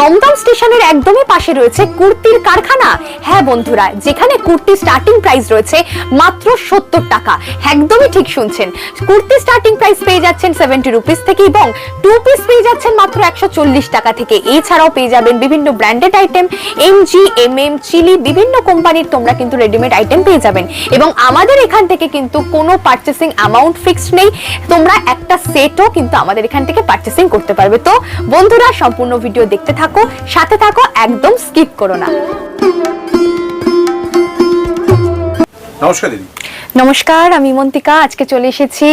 দমদম স্টেশনের একদমই পাশে রয়েছে কুর্তির কারখানা। হ্যাঁ বন্ধুরা, যেখানে কুর্তি স্টার্টিং প্রাইস রয়েছে মাত্র 70 টাকা। একদমই ঠিক শুনছেন, কুর্তি স্টার্টিং প্রাইস পেয়ে যাচ্ছেন 70 রুপিস থেকে এবং 2 পিস পেয়ে যাচ্ছেন মাত্র 140 টাকা থেকে। এছাড়াও পেয়ে যাবেন বিভিন্ন branded item, MG, MM, chilli, বিভিন্ন কোম্পানির তোমরা কিন্তু রেডিমেড আইটেম পেয়ে যাবেন। এবং আমাদের এখান থেকে কিন্তু কোনো পারচেসিং অ্যামাউন্ট ফিক্সড নেই, তোমরা একটা সেটও কিন্তু আমাদের এখান থেকে পারচেসিং করতে পারবে। তো বন্ধুরা, সম্পূর্ণ ভিডিও দেখতে থাকো, সাথে থাকো, একদম স্কিপ করো না। নমস্কার দিদি। নমস্কার, আমি মন্তিকা। আজকে চলে এসেছি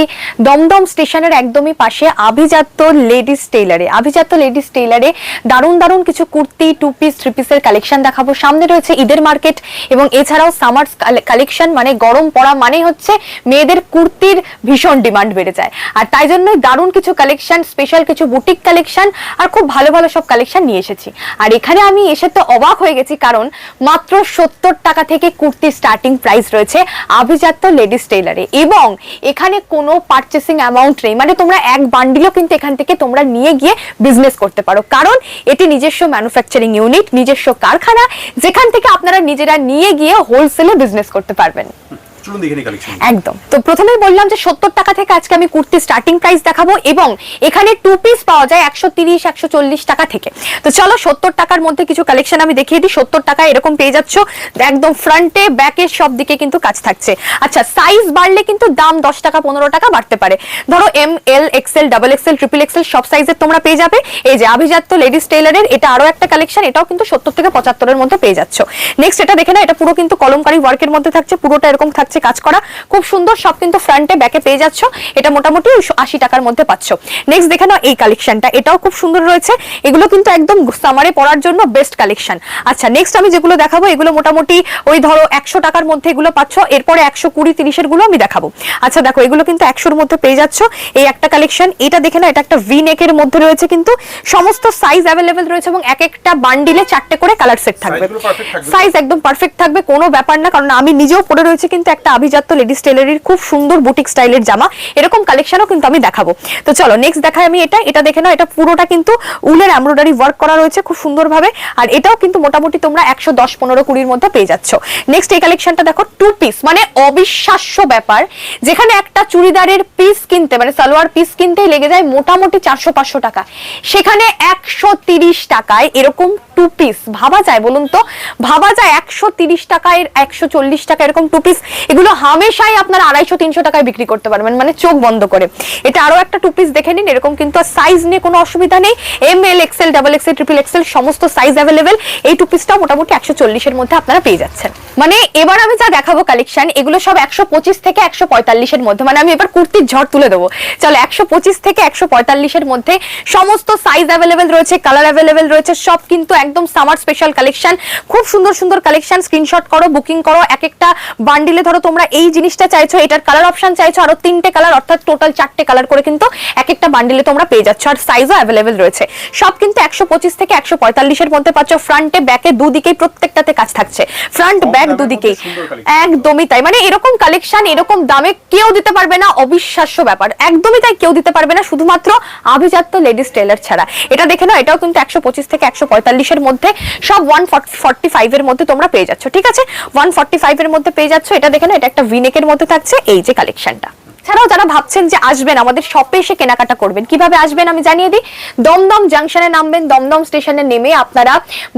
দমদম স্টেশনের একদমই পাশে আভিজাত্য লেডিস টেইলারে। আভিজাত্য লেডিস টেইলারে দারুণ দারুণ কিছু কুর্তি, 2 পিস, 3 পিসের কালেকশন দেখাবো। সামনে রয়েছে ঈদের মার্কেট এবং এছাড়াও সামার কালেকশন, মানে গরম পড়া মানে হচ্ছে মেয়েদের কুর্তির ভীষণ ডিমান্ড বেড়ে যায়। আর তাই জন্যই দারুণ কিছু কালেকশন, স্পেশাল কিছু বুটিক কালেকশন আর খুব ভালো ভালো সব কালেকশন নিয়ে এসেছি। আর এখানে আমি এসে তো অবাক হয়ে গেছি, কারণ মাত্র 70 টাকা থেকে কুর্তি স্টার্টিং প্রাইস রয়েছে আভিজাত্য লেডিস টেইলারে এবং এখানে কোনো পারচেসিং অ্যামাউন্ট নেই, মানে তোমরা এক বান্ডিলও কিন্তু এখান থেকে তোমরা নিয়ে গিয়ে বিজনেস করতে পারো, কারণ এটি নিজস্ব ম্যানুফ্যাকচারিং ইউনিট, নিজস্ব কারখানা, যেখান থেকে আপনারা নিজেরা নিয়ে গিয়ে হোলসেলে বিজনেস করতে পারবেন। একদম। তো প্রথমেই বললাম যে 70 টাকা থেকে আজকে আমি কুর্তি স্টার্টিং প্রাইস দেখাবো এবং এখানে 2 পিস পাওয়া যায় 130 140 টাকা থেকে। তো চলো 70 টাকার মধ্যে কিছু কালেকশন আমি দেখিয়ে দিই। 70 টাকায় এরকম পেয়ে যাচ্ছ, একদম ফ্রন্টে ব্যাকে সব দিকে কিন্তু কাজ থাকছে। আচ্ছা, সাইজ বাড়লে কিন্তু দাম 10 টাকা 15 টাকা বাড়তে পারে। ধরো M, L, XL, double XL, triple XL সব সাইজের তোমরা পেয়ে যাবে। এই যে আভিজাত্য লেডিস টেইলারের এটা আরো একটা কালেকশন, এটাও কিন্তু 70 থেকে 75 এর মধ্যে পেয়ে যাচ্ছ। নেক্সট এটা দেখে না, এটা পুরো কিন্তু কলমকারী ওয়ার্কের মধ্যে থাকছে, পুরোটা এরকম থাকছে কাজ করা, খুব সুন্দর, সব কিন্তু ফ্রন্টে ব্যাকে পেয়ে যাচ্ছ। এটা মোটামুটি 80 টাকার মধ্যে পাচ্ছ। নেক্সট দেখে নাও এই কালেকশনটা, এটাও খুব সুন্দর রয়েছে। এগুলো কিন্তু একদম সামারে পরার জন্য বেস্ট কালেকশন। আচ্ছা, নেক্সট আমি যেগুলো দেখাবো এগুলো মোটামুটি ওই ধরো 100 টাকার মধ্যে এগুলো পাচ্ছ। এরপরে 120, 30 এর গুলো আমি দেখাবো। আচ্ছা দেখো, এগুলো কিন্তু 100 এর মধ্যে পেয়ে যাচ্ছ। এই একটা কালেকশন, এটা দেখে না, এটা একটা ভি নেকের মধ্যে রয়েছে, কিন্তু সমস্ত সাইজ অ্যাভেলেবেল রয়েছে এবং এক একটা বান্ডিলে 4টে করে কালার সেট থাকবে। সাইজ একদম পারফেক্ট থাকবে, কোনো ব্যাপার না, কারণ আমি নিজেও পরে রয়েছে কিন্তু একটা আভিজাত্য লেডিস টেইলারের খুব সুন্দর বুটিক স্টাইলের জামা, এরকম কালেকশনও কিন্তু আমি দেখাবো। তো চলো নেক্সট দেখাই আমি এটা দেখে নাও, এটা পুরোটা কিন্তু উলের এমব্রয়ডারি ওয়ার্ক করা রয়েছে খুব সুন্দরভাবে। আর এটাও কিন্তু মোটামুটি তোমরা 110, 15, 20 এর মধ্যে পেয়ে যাচ্ছ। নেক্সট এই কালেকশনটা দেখো, 2 পিস, মানে অবিশ্বাস্য ব্যাপার, যেখানে একটা চুড়িদারের পিস কিনতে, মানে সালোয়ার পিস কিনতেই লেগে যায় মোটামুটি 400-500 টাকা, সেখানে 130 টাকায় এরকম 2 পিস। ভাবা যায় বলুন তো, ভাবা যায় 130 টাকায় 140 টাকা এরকম 2 পিস, এগুলো হামেশাই আপনারা 250-300 টাকায় বিক্রি করতে পারবেন, মানে চোখ বন্ধ করে। এটা আরো একটা 2 পিস দেখে নিন, এরকম কিন্তু সাইজ নিয়ে কোনো অসুবিধা নেই, M, L, XL, double XL, triple XL সমস্ত সাইজ অ্যাভেলেবেল। এই 2 পিসটা মোটামুটি 140 এর মধ্যে আপনারা পেয়ে যাচ্ছেন। মানে এবার আমি যা দেখাবো কালেকশন, এগুলো সব 125 থেকে 145 এর মধ্যে, মানে আমি এবার কুর্তির ঝড় তুলে দেবো। চলো 125 থেকে 145 এর মধ্যে সমস্ত সাইজ অ্যাভেলেবেল রয়েছে, কালার অ্যাভেলেবেল রয়েছে, সব কিন্তু একদম সামার স্পেশাল কালেকশন। খুব সুন্দর সুন্দর কালেকশন, স্ক্রিনশট করো, বুকিং করো। এক একটা বান্ডিলে ধরো তোমরা এই জিনিসটা চাইছো, এটার কালার অপশন চাইছো আরো 3টে কালার, অর্থাৎ টোটাল 4টে কালার করে কিন্তু এক একটা বান্ডিলে তোমরা পেয়ে যাচ্ছ। আর সাইজও অ্যাভেলেবেল রয়েছে, সব কিন্তু 125 থেকে 145 এর মধ্যে পাচ্ছ। ফ্রন্টে ব্যাকে দুদিকেই প্রত্যেকটাতে কাজ থাকছে, ফ্রন্ট ব্যাক দুদিকেই, একদমই তাই। মানে এরকম কালেকশন এরকম দামে কেউ দিতে পারবে না, অবিশ্বাস্য ব্যাপার, একদমই তাই, কেউ দিতে পারবে না শুধুমাত্র আভিজাত্য লেডিস টেইলার ছাড়া। এটা দেখে নাও, এটাও কিন্তু 125 থেকে 145 এর মধ্যে, সব 145 এর মধ্যে তোমরা পেয়ে যাচ্ছ। ঠিক আছে, 145 এর মধ্যে পেয়ে যাচ্ছ। এটা দেখে নাও, এটা একটা ভিনেকের মধ্যে থাকছে এই যে কালেকশনটা। ছাড়াও যারা ভাবছেন যে আসবেন আমাদের শপে এসে কেনাকাটা করবেন, কিভাবে আসবেন আমি জানিয়ে দিই। দমদম জাংশনে নামবেন, দমদম স্টেশনে নেমে আপনারা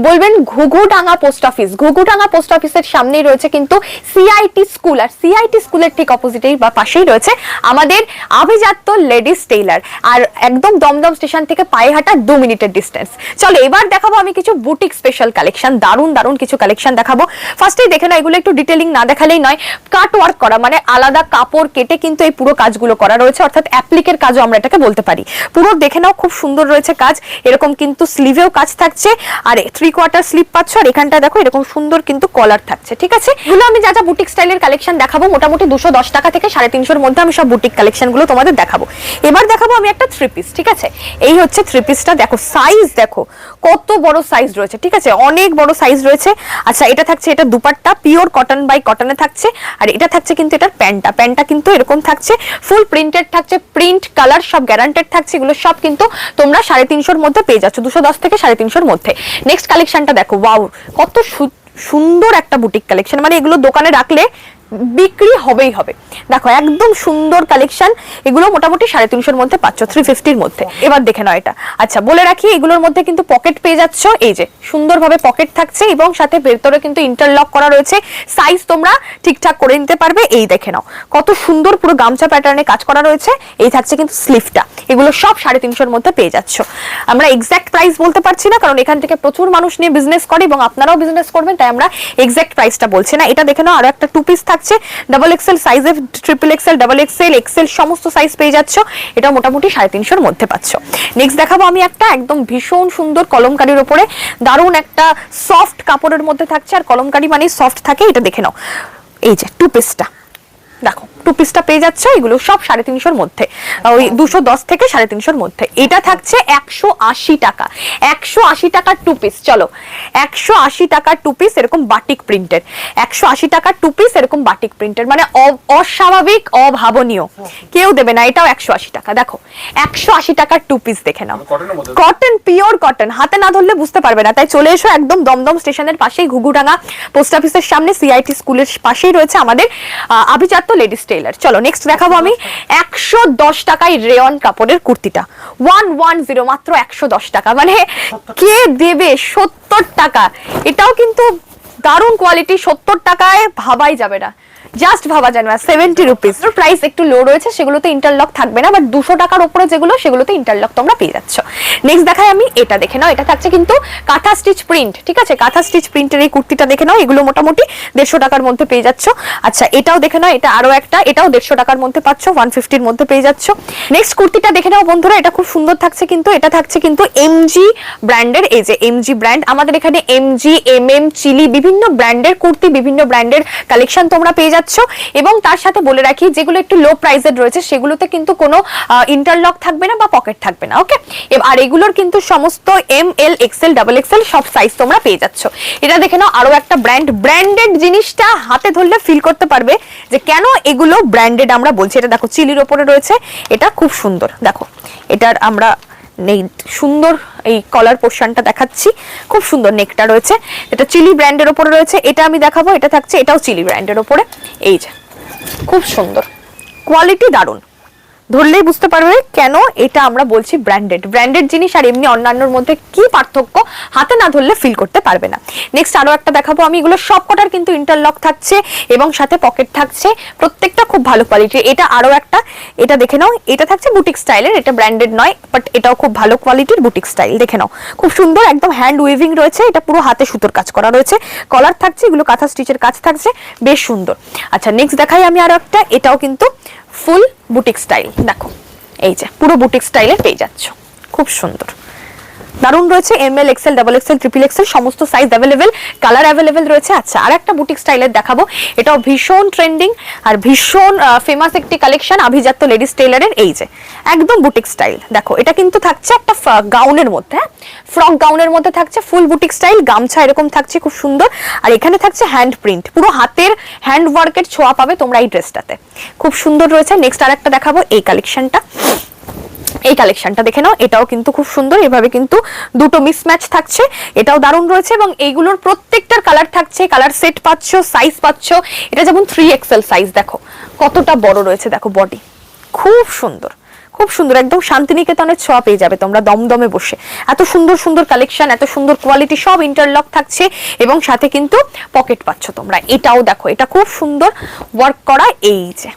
বলবেন ঘুঘু ডাঙ্গা পোস্ট অফিস। ঘুঘু ডাঙ্গা পোস্ট অফিসের সামনেই রয়েছে কিন্তু সিআইটি স্কুল, আর সিআইটি স্কুলের ঠিক অপোজিটেই বা পাশেই রয়েছে আমাদের আভিজাত্য লেডিস টেইলার। আর একদম দমদম স্টেশন থেকে পায়ে হাঁটা 2 মিনিটের ডিস্টেন্স। চলো এবার দেখাবো আমি কিছু বুটিক স্পেশাল কালেকশন, দারুণ দারুণ কিছু কালেকশন দেখাবো। ফার্স্টেই দেখে না, এগুলো একটু ডিটেইলিং না দেখালেই নয়, কাট ওয়ার্ক করা, মানে আলাদা কাপড় কেটে কিন্তু এই পুরো কাজগুলো করা রয়েছে, অর্থাৎ অ্যাপ্লিকের কাজও আমরা এটাকে বলতে পারি। পুরো দেখে নাও, খুব সুন্দর রয়েছে কাজ, এরকম কিন্তু স্লিভেও কাজ থাকছে, আর 3/4 স্লিভ পাচ্ছ। আর এখানটা দেখো এরকম সুন্দর কিন্তু কলার থাকছে। ঠিক আছে, এগুলো আমি যা যা বুটিক স্টাইলের কালেকশন দেখাবো মোটামুটি 210 টাকা থেকে 350 এর মধ্যে আমি সব বুটিক কালেকশন গুলো তোমাদের দেখাবো। এবার দেখাবো আমি একটা 3 পিস। ঠিক আছে, এই হচ্ছে 3 পিসটা, দেখো সাইজ দেখো কত বড় সাইজ রয়েছে, ঠিক আছে, অনেক বড় সাইজ রয়েছে। আচ্ছা এটা থাকছে, এটা দুপাট্টা পিওর কটন বাই কটনে থাকছে। আর এটা থাকছে কিন্তু এটার প্যান্টটা কিন্তু এরকম থাকছে, ফুল প্রিন্টেড থাকছে, প্রিন্ট কালার সব গ্যারান্টেড থাকছে। এগুলো সব কিন্তু তোমরা 350-র মধ্যে পেয়ে যাচ্ছ, 210 থেকে 350-র মধ্যে। নেক্সট কালেকশনটা দেখো, ওয়াও কত সুন্দর একটা বুটিক কালেকশন, মানে এগুলো দোকানে রাখলে বিক্রি হবেই হবে। দেখো একদম সুন্দর কালেকশন, এগুলো মোটামুটি 350-র মধ্যে পাচ্ছ, 350-র মধ্যে। এবার দেখে নাও এটা। আচ্ছা বলে রাখি, এগুলোর মধ্যে কিন্তু পকেট পেয়ে যাচ্ছ, এই যে সুন্দরভাবে পকেট থাকছে এবং সাথে ভেতরে কিন্তু ইন্টারলক করা রয়েছে, সাইজ তোমরা ঠিকঠাক করে নিতে পারবে। এই দেখে নাও কত সুন্দর পুরো গামছা প্যাটার্নে কাজ করা রয়েছে। এই থাকছে কিন্তু স্লিভটা, এগুলো সব 350-র মধ্যে পেয়ে যাচ্ছ। আমরা এক্সাক্ট প্রাইস বলতে পারছি না, কারণ এখান থেকে প্রচুর মানুষ নিয়ে বিজনেস করে এবং আপনারাও বিজনেস করবেন, তাই আমরা এক্সাক্ট প্রাইসটা বলছি না। এটা দেখে নাও, আরো একটা 2 পিস থাকছে, ডাবল এক্সেল সাইজে, triple XL, double XL, XL সমস্ত সাইজ পেয়ে যাচ্ছ। এটা মোটামুটি 350-র মধ্যে পাচ্ছ। নেক্সট দেখাবো আমি একটা একদম ভীষণ সুন্দর কলমকারীর উপরে, দারুণ একটা সফট কাপড়ের মধ্যে থাকছে, আর কলমকারী মানে সফট থাকে। এটা দেখে নাও, এই যে 2 পিসটা দেখো, 2 পিসটা পেয়ে যাচ্ছ, এগুলো সব 350-র মধ্যে, ওই 210 থেকে 350-র মধ্যে। এটা থাকছে 180 টাকা, 180 টাকার 2 পিস। চলো 180 টাকার 2 পিস এরকম বাটিক প্রিন্টের, 180 টাকার 2 পিস এরকম বাটিক প্রিন্টের, মানে অস্বাভাবিক, অভাবনীয়, কেউ দেবে না। এটাও 180 টাকা। দেখো 180 টাকার 2 পিস দেখে নাও, কটন, পিওর কটন, হাতে না ধরলে বুঝতে পারবে না। তাই চলে এসো একদম দমদম স্টেশনের পাশেই, ঘু ডাঙ্গা পোস্ট অফিসের সামনে, সিআইটি স্কুলের পাশেই রয়েছে আমাদের আভিজাত্য লেডিস টেইলার। চলো নেক্সট দেখাবো আমি 110 টাকায় রেয়ন কাপড়ের কুর্তিটা, 110, মাত্র 110 টাকা, মানে কে দেবে 70 টাকা। এটাও কিন্তু দারুণ কোয়ালিটি, 70 টাকায় ভাবাই যাবে না, জাস্ট ভাবা যায় না। 70 রুপিস প্রাইস একটু লো রয়েছে, সেগুলোতে ইন্টারলক থাকবে না, বাট 200 টাকার উপরে যেগুলো, সেগুলোতে ইন্টারলক তোমরা পেয়ে যাচ্ছ। নেক্সট দেখাই আমি এটা, দেখে নাও, এটা থাকছে কিন্তু কাঁথা স্টিচ প্রিন্ট, ঠিক আছে, কাঁথা স্টিচ প্রিন্টের এই কুর্তিটা দেখে নাও, এগুলো মোটামুটি 150 টাকার মধ্যে পেয়ে যাচ্ছ। আচ্ছা এটাও দেখে নাও, এটা আরো একটা, এটাও 150 টাকার মধ্যে পাচ্ছ, 150-র মধ্যে পেয়ে যাচ্ছ। নেক্সট কুর্তিটা দেখে নাও বন্ধুরা, এটা খুব সুন্দর থাকছে কিন্তু, এটা থাকছে কিন্তু এমজি ব্র্যান্ডের, এই যে এমজি ব্র্যান্ড, আমাদের এখানে এমজি, এমএম, চিলি, বিভিন্ন ব্র্যান্ডের কুর্তি, বিভিন্ন ব্র্যান্ডের কালেকশন তোমরা পেয়ে যাচ্ছ। এবং তার সাথে বলে রাখি, যেগুলো একটু লো প্রাইসের রয়েছে সেগুলোতে কিন্তু কোনো ইন্টারলক থাকবে না বা পকেট থাকবে না, ওকে। আর এগুলোর কিন্তু সমস্ত M, L, XL, double Excel সব সাইজ তোমরা পেয়ে যাচ্ছ। এটা দেখে নাও, আরো একটা ব্র্যান্ডেড জিনিসটা হাতে ধরলে ফিল করতে পারবে যে কেন এগুলো ব্র্যান্ডেড আমরা বলছি। এটা দেখো চিলির ওপরে রয়েছে, এটা খুব সুন্দর, দেখো এটার আমরা নেই সুন্দর এই কলার পোর্শনটা দেখাচ্ছি, খুব সুন্দর নেকটা রয়েছে, এটা চিলি ব্র্যান্ডের উপরে রয়েছে। এটা আমি দেখাবো, এটা থাকছে, এটাও চিলি ব্র্যান্ডের উপরে, এই যে খুব সুন্দর কোয়ালিটি, দারুণ, ধরলেই বুঝতে পারবে কেন এটা আমরা বলছি ব্র্যান্ডেড জিনিস। আর এমনি অন্যান্যর মধ্যে কি পার্থক্য হাতে না ধরলে ফিল করতে পারবে না। নেক্সট আরো একটা দেখাবো আমি, এগুলো সব কটার কিন্তু ইন্টারলক থাকছে এবং সাথে পকেট থাকছে, প্রত্যেকটা খুব ভালো কোয়ালিটির। এটা আরো একটা, এটা দেখে নাও, এটা থাকছে বুটিক স্টাইলের, এটা ব্র্যান্ডেড নয়, বাট এটাও খুব ভালো কোয়ালিটির বুটিক স্টাইল। দেখে নাও খুব সুন্দর, একদম হ্যান্ড উইভিং রয়েছে, এটা পুরো হাতে সুতোর কাজ করা রয়েছে, কলার থাকছে, এগুলো কাঁথা স্টিচের কাজ থাকছে, বেশ সুন্দর। আচ্ছা নেক্সট দেখাই আমি আরো একটা, এটাও কিন্তু ফুল বুটিক স্টাইল, দেখো এই যে পুরো বুটিক স্টাইলে পেয়ে যাচ্ছ, খুব সুন্দর, দারুণ রয়েছে, M L, XL, double XL, triple XL সমস্ত সাইজ অ্যাভেলেবেল, কালার অ্যাভেলেবেল রয়েছে। আচ্ছা আর একটা বুটিক স্টাইলের দেখাবো, এটাও ভীষণ ট্রেন্ডিং আর ভীষণ ফেমাস একটি কালেকশন, আভিজাত্য লেডিস টেইলারের, এই যে একদম বুটিক স্টাইল। দেখো এটা কিন্তু থাকছে একটা গাউনের মধ্যে, ফ্রক গাউনের মধ্যে থাকছে, ফুল বুটিক স্টাইল, গামছা এরকম থাকছে খুব সুন্দর, আর এখানে থাকছে হ্যান্ড প্রিন্ট, পুরো হাতের হ্যান্ড ওয়ার্কের ছোঁয়া পাবে তোমরা এই ড্রেসটাতে, খুব সুন্দর রয়েছে। নেক্সট আর একটা দেখাবো, এই কালেকশনটা দেখে নাও, এটাও কিন্তু খুব সুন্দর, এভাবে কিন্তু দুটো মিসম্যাচ থাকছে, এটাও দারুণ রয়েছে এবং এইগুলোর প্রত্যেকটার কালার থাকছে, কালার সেট পাচ্ছ, সাইজ পাচ্ছ। এটা যেমন 3XL সাইজ, দেখো কতটা বড় রয়েছে, দেখো বডি খুব সুন্দর, খুব সুন্দর, একদম শান্তিনিকেতনের ছোঁয়া পেয়ে যাবে তোমরা দমদমে বসে। এত সুন্দর সুন্দর কালেকশন, এত সুন্দর কোয়ালিটি, সব ইন্টারলক থাকছে এবং সাথে কিন্তু পকেট পাচ্ছ তোমরা। এটাও দেখো, এটা খুব সুন্দর ওয়ার্ক করা, এই যে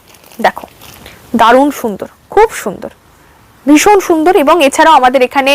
দেখো দারুণ সুন্দর, খুব সুন্দর, ভীষণ সুন্দর। এবং এছাড়াও আমাদের এখানে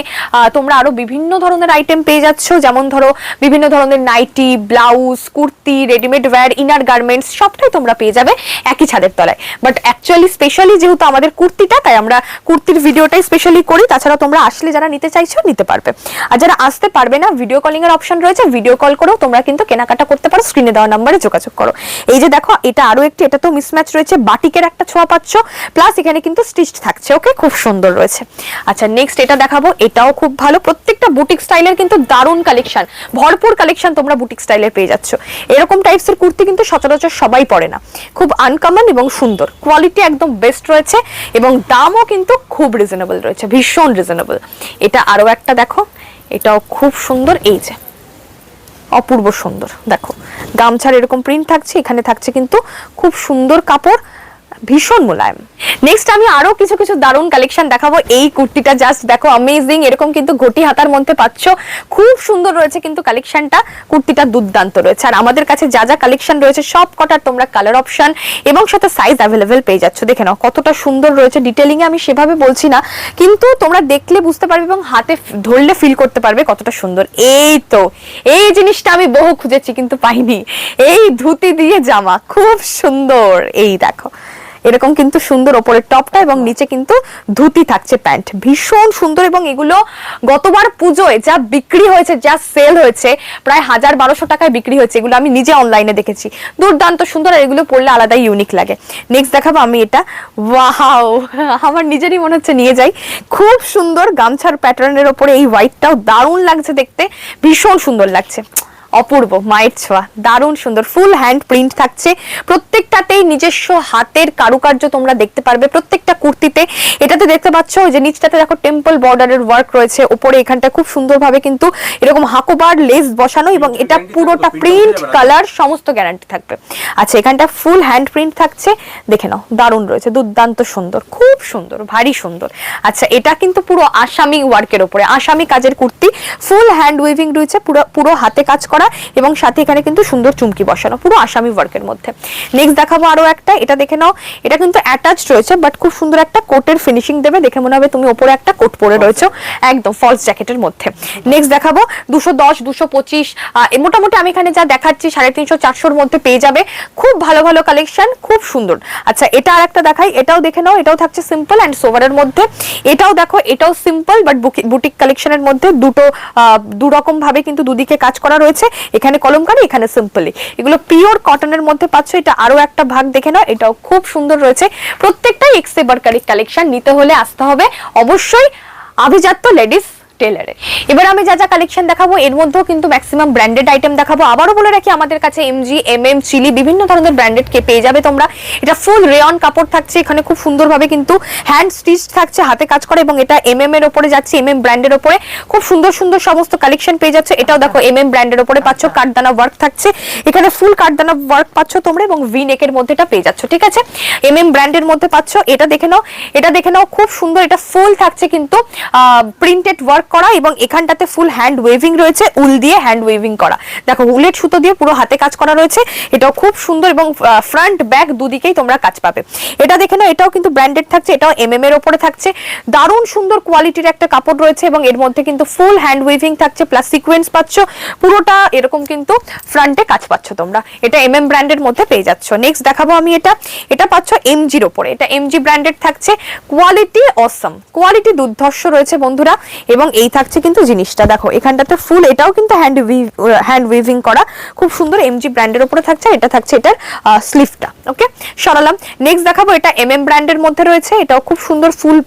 তোমরা আরো বিভিন্ন ধরনের আইটেম পেয়ে যাচ্ছ, যেমন ধরো বিভিন্ন ধরনের nightie, blouse, kurti, readymade wear, inner garments সবটাই তোমরা পেয়ে যাবে একই ছাদের তলায়। বাট অ্যাকচুয়ালি স্পেশালি যেহেতু আমাদের কুর্তিটা, তাই আমরা কুর্তির ভিডিওটাই স্পেশালি করি। তাছাড়া তোমরা আসলে যারা নিতে চাইছো নিতে পারবে, আর যারা আসতে পারবে না ভিডিও কলিং এর অপশন রয়েছে, ভিডিও কল করেও তোমরা কিন্তু কেনাকাটা করতে পারো, স্ক্রিনে দেওয়া নাম্বারে যোগাযোগ করো। এই যে দেখো এটা আরো একটি, এটা তো মিসম্যাচ রয়েছে, বাটিকের একটা ছোঁয়া পাচ্ছ, প্লাস এখানে কিন্তু স্টিচ থাকছে, ওকে খুব সুন্দর রয়েছে। আচ্ছা নেক্সট এটা দেখাবো, এটাও খুব ভালো, প্রত্যেকটা বুটিক স্টাইলের কিন্তু দারুণ কালেকশন, ভরপুর কালেকশন তোমরা বুটিক স্টাইলের পেয়ে যাচ্ছ। এরকম টাইপসের কুর্তি কিন্তু সচরাচর সবাই পরে না, খুব আনকমন এবং সুন্দর, কোয়ালিটি একদম বেস্ট রয়েছে এবং দামও কিন্তু খুব রিজনেবল রয়েছে, ভীষণ রিজনেবল। এটা আরো একটা দেখো, এটাও খুব সুন্দর, এই যে অপূর্ব সুন্দর, দেখো গামছার এরকম প্রিন্ট থাকছে, এখানে থাকছে কিন্তু খুব সুন্দর কাপড়, ভীষণ মোলায়েম। নেক্সট আমি আরো কিছু কিছু দারুণ কালেকশন দেখাবো। এই কুর্তিটা জাস্ট দেখো অ্যামেজিং, এরকম কিন্তু ঘটি হাতার মধ্যে পাচ্ছ, খুব সুন্দর রয়েছে কিন্তু কালেকশনটা, কুর্তিটা দুর্দান্ত রয়েছে। আর আমাদের কাছে যা যা কালেকশন রয়েছে সব কটার তোমরা কালার অপশন এবং সাথে সাইজ অ্যাভেলেবেল পেয়ে যাচ্ছ। দেখে নাও কতটা সুন্দর রয়েছে, ডিটেলিং এ আমি সেভাবে বলছি না, কিন্তু তোমরা দেখলে বুঝতে পারবে এবং হাতে ধরলে ফিল করতে পারবে কতটা সুন্দর। এই তো এই জিনিসটা আমি বহু খুঁজেছি কিন্তু পাইনি, এই ধুতি দিয়ে জামা, খুব সুন্দর। এই দেখো এরকম কিন্তু সুন্দর ওপরের টপটা এবং নিচে কিন্তু ধুতি থাকছে, প্যান্ট, ভীষণ সুন্দর। এবং এগুলো গতবার পুজোয় যা বিক্রি হয়েছে, যা সেল হয়েছে, প্রায় 1000-1200 টাকায় বিক্রি হয়েছে, এগুলো আমি নিজে অনলাইনে দেখেছি, দুর্দান্ত সুন্দর। আর এগুলো পরলে আলাদাই ইউনিক লাগে। নেক্সট দেখাবো আমি এটা, ওয়াও, আমার নিজেরই মনে হচ্ছে নিয়ে যাই, খুব সুন্দর গামছার প্যাটার্নের ওপরে এই হোয়াইটটাও দারুণ লাগছে দেখতে, ভীষণ সুন্দর লাগছে, অপূর্ব, মায়ের ছোঁয়া, দারুণ সুন্দর, ফুল হ্যান্ড প্রিন্ট থাকছে, প্রত্যেকটাতেই নিজস্ব হাতের কারুকার্য তোমরা দেখতে পারবে প্রত্যেকটা কুর্তিতে। এটাতে দেখতে পাচ্ছ ওই যে নিচটাতে দেখো টেম্পল বর্ডারের ওয়ার্ক রয়েছে, উপরে এখানটা খুব সুন্দরভাবে কিন্তু এরকম হাকোবার লেস বসানো এবং এটা পুরোটা প্রিন্ট কালার সমস্ত গ্যারান্টি থাকবে। আচ্ছা এখানটা ফুল হ্যান্ড প্রিন্ট থাকছে, দেখে নাও দারুণ রয়েছে, দুর্দান্ত সুন্দর, খুব সুন্দর, ভারী সুন্দর। আচ্ছা এটা কিন্তু পুরো আসামি ওয়ার্কের উপরে, আসামি কাজের কুর্তি, ফুল হ্যান্ড উইভিং রয়েছে, পুরো পুরো হাতে কাজ করা এবং সাথে এখানে কিন্তু সুন্দর চুমকি বসানো, পুরো আসামি ওয়ার্কের মধ্যে। নেক্সট দেখাবো আরো একটা, এটা দেখে নাও, এটা কিন্তু অ্যাটাচড রয়েছে বাট খুব সুন্দর একটা কোটের ফিনিশিং দেবে, দেখে মনে হবে তুমি উপরে একটা কোট পরে রয়েছো, একদম ফলস জ্যাকেটের মধ্যে। নেক্সট দেখাবো 210, 225, মোটামুটি আমি এখানে যা দেখাচ্ছি 350-400-র মধ্যে পেয়ে যাবে, খুব ভালো ভালো কালেকশন, খুব সুন্দর। আচ্ছা এটা আর একটা দেখাই, এটাও দেখে নাও, এটাও থাকছে সিম্পল অ্যান্ড সোভারের মধ্যে। এটাও দেখো, এটাও সিম্পল বাট বুটিক কালেকশনের মধ্যে, দু রকম ভাবে কিন্তু দুদিকে কাজ করা রয়েছে, এখানে কলমকারি, এখানে সিম্পলি, এগুলো পিওর কটনের মধ্যে পাচ্ছ। এটা আরো একটা ভাগ দেখে নাও, এটাও খুব সুন্দর রয়েছে, প্রত্যেকটাই এক্সেবারকারি কালেকশন। নিতে হলে আসতে হবে অবশ্যই আভিজাত্য লেডিস টেলারে। এবার আমি যা যা কালেকশন দেখাবো এর মধ্যেও কিন্তু ম্যাক্সিমাম ব্র্যান্ডেড আইটেম দেখাবো। আবারও বলে রাখি আমাদের কাছে এমজি, এমএম, চিলি বিভিন্ন ধরনের ব্র্যান্ডেড কে পেয়ে যাবে তোমরা। এটা ফুল রেয়ন কাপড় থাকছে, এখানে খুব সুন্দরভাবে কিন্তু হ্যান্ড স্টিচ থাকছে, হাতে কাজ করে, এবং এটা এমএম এর উপরে যাচ্ছে, এমএম ব্র্যান্ডের উপরে খুব সুন্দর সুন্দর সমস্ত কালেকশন পেয়ে যাচ্ছে। এটাও দেখো এমএম ব্র্যান্ডের উপরে পাচ্ছ, কাঠদানা ওয়ার্ক থাকছে, এখানে ফুল কাঠদানা ওয়ার্ক পাচ্ছ তোমরা এবং ভি নেকের মধ্যে এটা পেয়ে যাচ্ছ, ঠিক আছে, এমএম ব্র্যান্ডের মধ্যে পাচ্ছ। এটা দেখে নাও, এটা দেখে নাও, খুব সুন্দর, এটা ফুল থাকছে কিন্তু প্রিন্টেড ওয়ার্ক করা এবং এখানটাতে ফুল হ্যান্ড ওয়েভিং রয়েছে, উল দিয়ে হ্যান্ড ওয়েভিং করা, দেখো উলের সুতো দিয়ে পুরো হাতে কাজ করা রয়েছে, এটাও খুব সুন্দর এবং ফ্রন্ট ব্যাক দুদিকেই তোমরা কাজ পাবে। এটা দেখে নাও, এটাও কিন্তু ব্র্যান্ডেড থাকছে, এটাও এমএম এর উপরে থাকছে, দারুণ সুন্দর কোয়ালিটির একটা কাপড় রয়েছে এবং এর মধ্যে কিন্তু ফুল হ্যান্ড ওয়েভিং থাকছে প্লাস সিকোয়েন্স পাচ্ছ, পুরোটা এরকম কিন্তু ফ্রন্টে কাজ পাচ্ছ তোমরা, এটা এমএম ব্র্যান্ডের মধ্যে পেয়ে যাচ্ছ। নেক্সট দেখাবো আমি এটা পাচ্ছ এমজির উপরে, এটা এমজি ব্র্যান্ডেড থাকছে, কোয়ালিটি অসম, কোয়ালিটি দুর্ধর্ষ রয়েছে বন্ধুরা। এবং এই থাকছে কিন্তু জিনিসটা দেখো এখানটাতে ফুল, এটাও কিন্তু হ্যান্ড উইভিং করা, খুব সুন্দর, এমজি ব্র্যান্ডের উপরে থাকছে, এটা থাকছে এটার স্লিভটা, ওকে সরালাম। নেক্সট দেখাবো এটা এমএম ব্র্যান্ডের মধ্যে রয়েছে, এটাও খুব সুন্দর, ফুল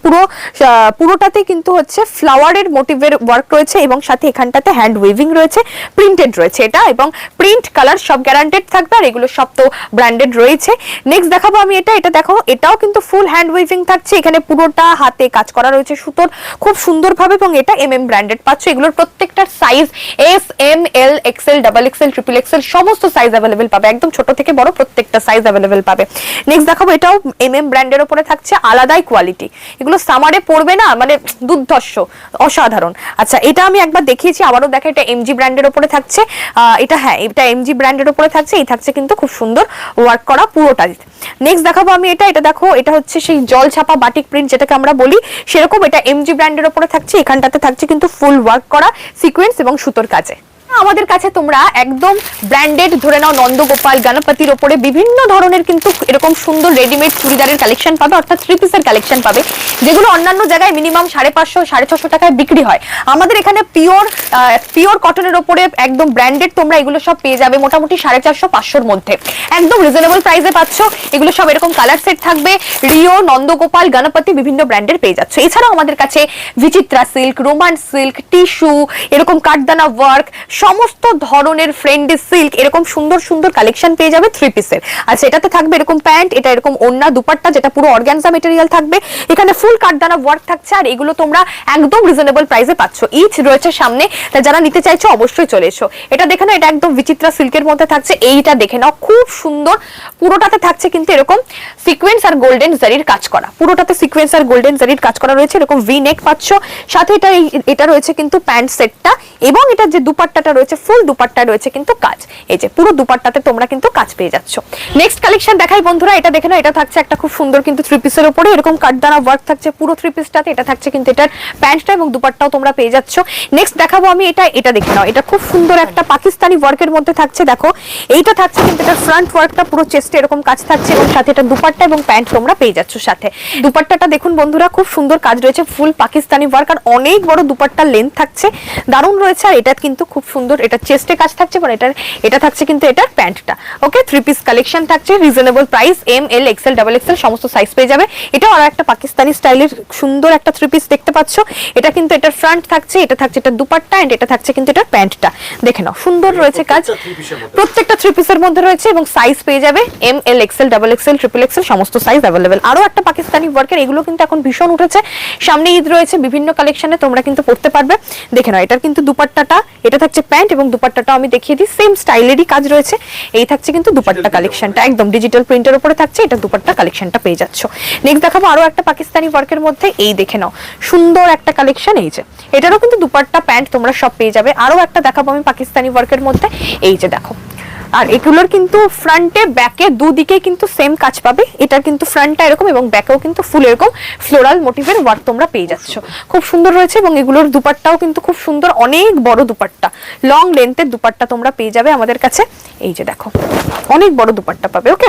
পুরোটাতে কিন্তু হচ্ছে ফ্লাওয়ারের মোটিভের ওয়ার্ক রয়েছে এবং সাথে এখানটাতে হ্যান্ড উইভিং রয়েছে, প্রিন্টেড রয়েছে এটা, এবং প্রিন্ট কালার সব গ্যারান্টেড থাকবে আর এগুলো সব তো ব্র্যান্ডেড রয়েছে। নেক্সট দেখাবো আমি এটা দেখো, এটাও কিন্তু ফুল হ্যান্ড উইভিং থাকছে, এখানে পুরোটা হাতে কাজ করা রয়েছে সুতোর, খুব সুন্দরভাবে, এবং এটা এমএম ব্র্যান্ডেড পাচ্ছ। এগুলোর প্রত্যেকটার size S, M, L, XL, double XL, triple XL সমস্ত সাইজ অ্যাভেলেবেল পাবে, একদম ছোট থেকে বড় প্রত্যেকটা সাইজ অ্যাভেলেবেল পাবে। নেক্সট দেখাবো এটাও এমএম ব্র্যান্ডের উপরে থাকছে, আলাদাই কোয়ালিটি, এগুলো সামারে পড়বে না, মানে দুর্ধর্ষ, অসাধারণ। আচ্ছা এটা আমি একবার দেখিয়েছি, আবারও দেখা, এটা এমজি ব্র্যান্ডের উপরে থাকছে, এটা হ্যাঁ এটা এমজি ব্র্যান্ডের উপরে থাকছে, এই থাকছে কিন্তু খুব সুন্দর ওয়ার্ক করা পুরোটা। নেক্সট দেখাবো আমি এটা দেখো, এটা হচ্ছে সেই জল ছাপা বাটিক প্রিন্ট যেটাকে আমরা বলি সেরকম, এটা এমজি ব্র্যান্ডের উপরে থাকছে, এখানটাতে থাকছে কিন্তু ফুল ওয়ার্ক করা সিকোয়েন্স এবং সুতোর কাজে। আমাদের কাছে তোমরা একদম ব্র্যান্ডেড ধরে নাও নন্দগোপাল গণপতির ওপরে বিভিন্ন ধরনের কিন্তু এরকম সুন্দর রেডিমেড চুড়িদারের কালেকশন পাবে, অর্থাৎ থ্রি পিসের কালেকশন পাবে, যেগুলো অন্যান্য জায়গায় মিনিমাম 550 650 টাকায় বিক্রি হয়। আমাদের এখানে পিওর কটনের ওপরে একদম ব্র্যান্ডেড তোমরা এগুলো সব পেয়ে যাবে মোটামুটি 450 500-র মধ্যে, একদম রিজনেবল প্রাইসে পাচ্ছ। এগুলো সব এরকম কালার সেট থাকবে, রিও, নন্দগোপাল, গণপতি বিভিন্ন ব্র্যান্ডের পেয়ে যাচ্ছ। এছাড়াও আমাদের কাছে বিচিত্রা সিল্ক, রোমান সিল্ক, টিস্যু, এরকম কাঠদানা ওয়ার্ক, সমস্ত ধরনের ফ্রেন্ডি সিল্ক, এরকম সুন্দর সুন্দর কালেকশন পেয়ে যাবে থ্রি পিসের। আচ্ছা, এটাতে থাকবে এরকম প্যান্ট, এটা এরকম ওড়না, দুপাট্টা যেটা পুরো অর্গানজা মেটেরিয়াল থাকবে, এখানে ফুল কাঠদানা ওয়ার্ক থাকছে, আর এগুলো তোমরা একদম রিজনেবল প্রাইসে পাচ্ছ। ইচ রয়েছে সামনে, যারা নিতে চাইছো অবশ্যই চলে এসো। এটা দেখে নাও, এটা একদম বিচিত্রা সিল্কের মধ্যে থাকছে। এইটা দেখে নাও, খুব সুন্দর, পুরোটাতে থাকছে কিন্তু এরকম সিকোয়েন্স আর গোল্ডেন জারির কাজ করা, পুরোটাতে সিকোয়েন্স আর গোল্ডেন জারির কাজ করা রয়েছে, এরকম ভি নেক পাচ্ছ। সাথে এটা রয়েছে কিন্তু প্যান্ট সেটটা, এবং এটা যে দুপাট্টাটা রয়েছে ফুল দুপাট্টা রয়েছে কিন্তু কাজ, এই যে পুরো দুপাট্টাতে তোমরা কিন্তু কাজ পেয়ে যাচ্ছ। নেক্সট কালেকশন দেখাই বন্ধুরা, এটা দেখে নাও, এটা থাকছে একটা খুব সুন্দর কিন্তু থ্রি পিসের উপরে এরকম কাঠদানা ওয়ার্ক থাকছে পুরো থ্রি পিসটাতে, এটা থাকছে কিন্তু এটার প্যান্টটা এবং দুপাট্টাও তোমরা পেয়ে যাচ্ছ। নেক্সট দেখাবো আমি এটা দেখে নাও, এটা খুব সুন্দর একটা পাকিস্তানি ওয়ার্কের মধ্যে থাকছে। দেখো এইটা থাকছে কিন্তু এটা ফ্রন্ট ওয়ার্কটা পুরো চেস্টে এরকম কাজ থাকছে, এবং সাথে এটা দুপাট্টা এবং প্যান্ট তোমরা পেয়ে যাচ্ছ। সাথে দুপাট্টাটা দেখুন বন্ধুরা, খুব সুন্দর কাজ রয়েছে, ফুল পাকিস্তানি ওয়ার্ক, আর অনেক বড় দুপাট্টার লেন্থ থাকছে, দারুণ রয়েছে। আর এটা কিন্তু খুব সুন্দর, এটা চেস্টে কাজ থাকছে, এবং এটা থাকছে কিন্তু এটার প্যান্টটা। ওকে, থ্রি পিস কালেকশন থাকছে, reasonable price, M L XL double XL সমস্ত সাইজ পেয়ে যাবে। এটাও আর একটা পাকিস্তানি স্টাইলের সুন্দর একটা থ্রি পিস দেখতে পাচ্ছ। এটা কিন্তু এটার ফ্রন্ট থাকছে, এটা থাকছে এটার দুপাট্টা, এন্ড এটা থাকছে কিন্তু এটার প্যান্টটা। দেখে নাও, সুন্দর রয়েছে কাজ, প্রত্যেকটা থ্রি পিসের মধ্যে রয়েছে, এবং সাইজ পেয়ে যাবে M L XL double XL triple XL সমস্ত সাইজ অ্যাভেলেবেল। আরো একটা পাকিস্তানি ওয়ার্কের, এগুলো কিন্তু এখন ভীষণ উঠেছে, সামনে ঈদ রয়েছে, বিভিন্ন কালেকশনে তোমরা কিন্তু পড়তে পারবে। দেখে নাও, এটার কিন্তু দুপাট্টাটা, এটা থাকছে প্যান্ট, এবং দুপাট্টাটা আমি দেখিয়ে দিই, সেম স্টাইলেরই কাজ রয়েছে। এই থাকছে কিন্তু দুপাট্টা কালেকশনটা, একদম ডিজিটাল প্রিন্টের উপরে থাকছে, এটা দুপাট্টা কালেকশনটা পেয়ে যাচ্ছ। নেক্সট দেখাবো আরো একটা পাকিস্তানি ওয়ার্কের মধ্যে, এই দেখে নাও, সুন্দর একটা কালেকশন, এই যে এটারও কিন্তু দুপাট্টা প্যান্ট তোমরা সব পেয়ে যাবে। আরো একটা দেখাবো আমি পাকিস্তানি ওয়ার্কের মধ্যে, এই যে দেখো, আর এগুলোর কিন্তু ফ্রন্টে ব্যাকে দুদিকে কিন্তু সেম কাজ পাবে, এটার কিন্তু ফ্রন্টটা এরকম এবং ব্যাকেও কিন্তু ফুল এরকম ফ্লোরাল মোটিভের ওয়ার্ক তোমরা পেয়ে যাচ্ছ, খুব সুন্দর রয়েছে। এবং এগুলোর দুপাট্টাও কিন্তু খুব সুন্দর, অনেক বড় দুপাট্টা, লং লেন্থের দুপাট্টা তোমরা পেয়ে যাবে আমাদের কাছে। এই যে দেখো, অনেক বড় দুপাট্টা পাবে। ওকে,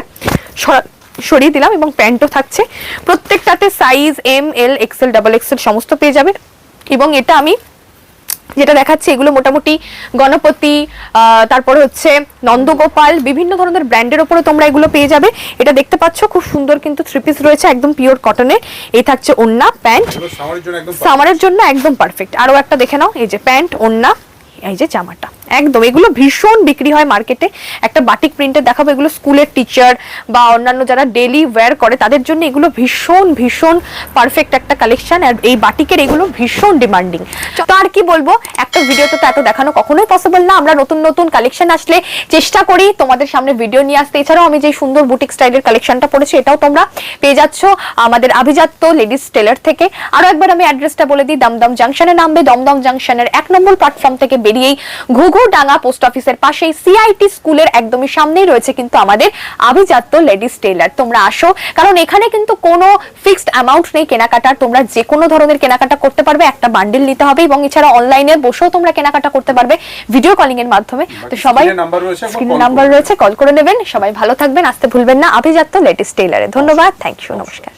সরিয়ে দিলাম, এবং প্যান্টও থাকছে, প্রত্যেকটাতে size M L XL double XL সমস্ত পেয়ে যাবে। এবং এটা আমি যেটা দেখাচ্ছি, এগুলো মোটামুটি গণপতি, তারপরে হচ্ছে নন্দগোপাল, বিভিন্ন ধরনের ব্র্যান্ডের উপরে তোমরা এগুলো পেয়ে যাবে। এটা দেখতে পাচ্ছ, খুব সুন্দর কিন্তু থ্রি পিস রয়েছে, একদম পিওর কটনের। এই থাকছে ওড়না, প্যান্ট, সামারের জন্য একদম পারফেক্ট। আরো একটা দেখে নাও, এই যে প্যান্ট, ওড়না, এই যে জামাটা, একদম এগুলো ভীষণ বিক্রি হয় মার্কেটে। একটা বাটিক প্রিন্টের দেখাবো, এগুলো স্কুলের টিচার বা অন্যান্য যারা ডেইলি ওয়্যার করে তাদের জন্য এগুলো ভীষণ ভীষণ পারফেক্ট একটা কালেকশন, আর এই বাটিকের এগুলো ভীষণ ডিমান্ডিং। তো আর কি বলবো, একটা ভিডিওতে তো এত দেখানো কখনোই পসিবল না, আমরা নতুন নতুন কালেকশন আসলে চেষ্টা করি তোমাদের সামনে ভিডিও নিয়ে আসতে। এছাড়াও আমি যে সুন্দর বুটিক স্টাইলের কালেকশনটা পড়েছি, এটাও তোমরা পেয়ে যাচ্ছ আমাদের আভিজাত্য লেডিস টেলার থেকে। আরো একবার আমি অ্যাড্রেসটা বলে দিই, দমদম জাংশনে নামবে, দমদম জাংশনের 1 নম্বর প্ল্যাটফর্ম থেকে বেরিয়েই ঘু ডাঙ্গা পোস্ট অফিসের পাশেই সিআইটি স্কুলের একদমই সামনেই রয়েছে কিন্তু আমাদের আভিজাত্য লেডিস টেলার। তোমরা আসো, কারণ এখানে কিন্তু কোনো ফিক্সড অ্যামাউন্ট নেই কেনাকাটার, তোমরা যে কোনো ধরনের কেনাকাটা করতে পারবে, একটা বান্ডিল নিতে হবে, এবং এছাড়া অনলাইনে বসেও তোমরা কেনাকাটা করতে পারবে ভিডিও কলিং এর মাধ্যমে। তো সবাই স্ক্রিনে নাম্বার রয়েছে, কল করে নেবেন। সবাই ভালো থাকবেন, আসতে ভুলবেন না আভিজাত্য লেডিস টেলারে। ধন্যবাদ, থ্যাংক ইউ, নমস্কার।